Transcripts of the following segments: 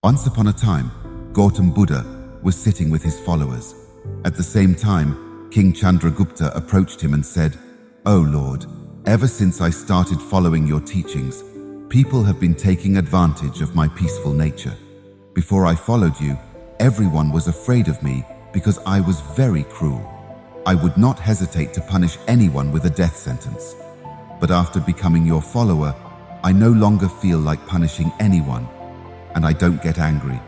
Once upon a time, Gautam Buddha was sitting with his followers. At the same time, King Chandragupta approached him and said, "O Lord, ever since I started following your teachings, people have been taking advantage of my peaceful nature. Before I followed you, everyone was afraid of me because I was very cruel. I would not hesitate to punish anyone with a death sentence. But after becoming your follower, I no longer feel like punishing anyone, and I don't get angry.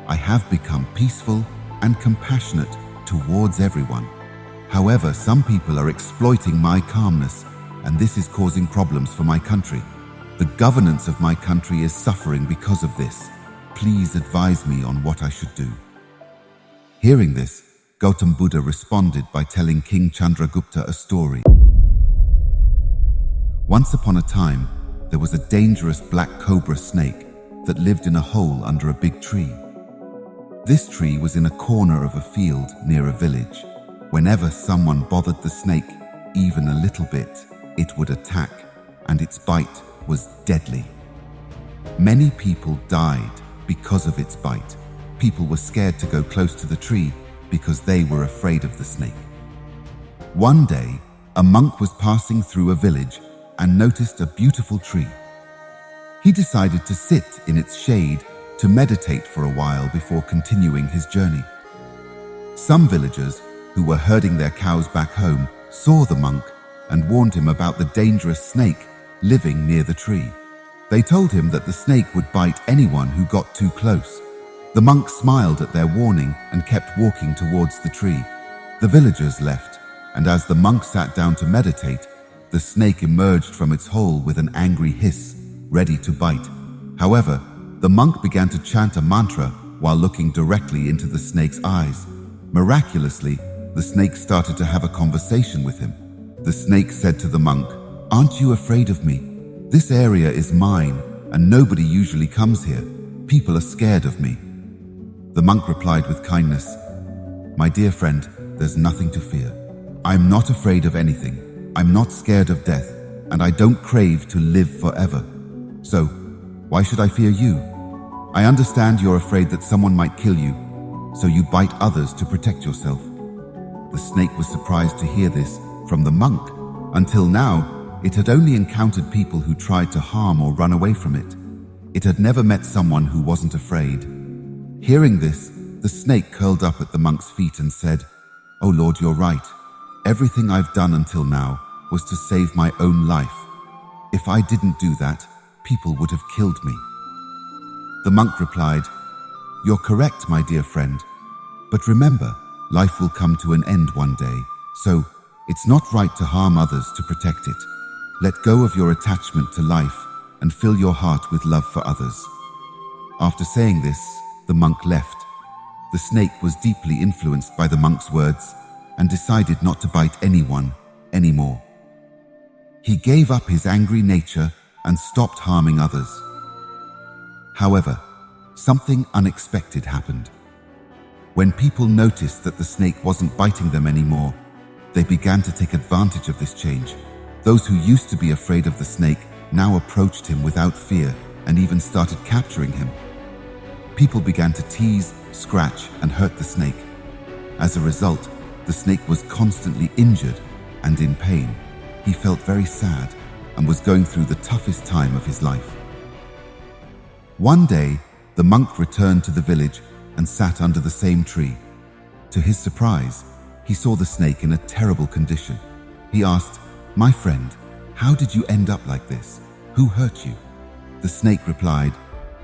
I have become peaceful and compassionate towards everyone. However, some people are exploiting my calmness, and this is causing problems for my country. The governance of my country is suffering because of this. Please advise me on what I should do." Hearing this, Gautam Buddha responded by telling King Chandragupta a story. Once upon a time, there was a dangerous black cobra snake that lived in a hole under a big tree. This tree was in a corner of a field near a village. Whenever someone bothered the snake even a little bit, it would attack, and its bite was deadly. Many people died because of its bite. People were scared to go close to the tree because they were afraid of the snake. One day, a monk was passing through a village and noticed a beautiful tree. He decided to sit in its shade to meditate for a while before continuing his journey. Some villagers who were herding their cows back home saw the monk and warned him about the dangerous snake living near the tree. They told him that the snake would bite anyone who got too close. The monk smiled at their warning and kept walking towards the tree. The villagers left, and as the monk sat down to meditate, the snake emerged from its hole with an angry hiss, ready to bite. However, the monk began to chant a mantra while looking directly into the snake's eyes. Miraculously, the snake started to have a conversation with him. The snake said to the monk, "Aren't you afraid of me? This area is mine, and nobody usually comes here. People are scared of me." The monk replied with kindness, "My dear friend, there's nothing to fear. I'm not afraid of anything. I'm not scared of death, and I don't crave to live forever. So, why should I fear you? I understand you're afraid that someone might kill you, so you bite others to protect yourself." The snake was surprised to hear this from the monk. Until now, it had only encountered people who tried to harm or run away from it. It had never met someone who wasn't afraid. Hearing this, the snake curled up at the monk's feet and said, "Oh Lord, you're right. Everything I've done until now was to save my own life. If I didn't do that, people would have killed me." The monk replied, "You're correct, my dear friend. But remember, life will come to an end one day, so it's not right to harm others to protect it. Let go of your attachment to life and fill your heart with love for others." After saying this, the monk left. The snake was deeply influenced by the monk's words and decided not to bite anyone anymore. He gave up his angry nature and stopped harming others. However, something unexpected happened. When people noticed that the snake wasn't biting them anymore, they began to take advantage of this change. Those who used to be afraid of the snake now approached him without fear and even started capturing him. People began to tease, scratch, and hurt the snake. As a result, the snake was constantly injured and in pain. He felt very sad and was going through the toughest time of his life. One day, the monk returned to the village and sat under the same tree. To his surprise, he saw the snake in a terrible condition. He asked, "My friend, how did you end up like this? Who hurt you?" The snake replied,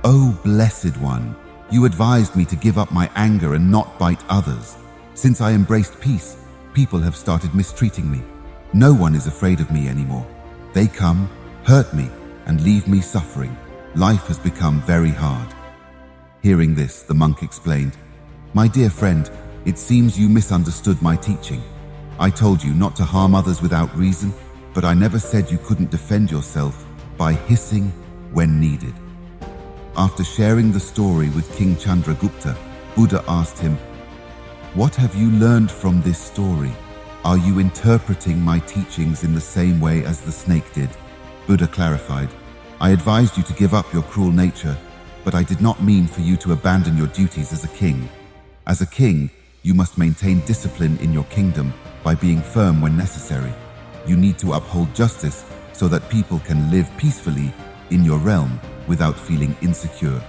"Oh, blessed one, you advised me to give up my anger and not bite others. Since I embraced peace, people have started mistreating me. No one is afraid of me anymore. They come, hurt me, and leave me suffering. Life has become very hard." Hearing this, the monk explained, "My dear friend, it seems you misunderstood my teaching. I told you not to harm others without reason, but I never said you couldn't defend yourself by hissing when needed." After sharing the story with King Chandragupta, Buddha asked him, "What have you learned from this story? Are you interpreting my teachings in the same way as the snake did?" Buddha clarified, "I advised you to give up your cruel nature But I did not mean for you to abandon your duties as a king. As a king, you must maintain discipline in your kingdom by being firm when necessary. You need to uphold justice so that people can live peacefully in your realm without feeling insecure.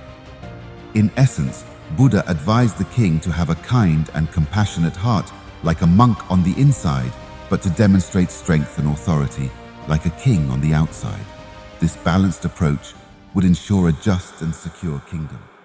In essence, Buddha advised the king to have a kind and compassionate heart like a monk on the inside, but to demonstrate strength and authority like a king on the outside. This balanced approach would ensure a just and secure kingdom.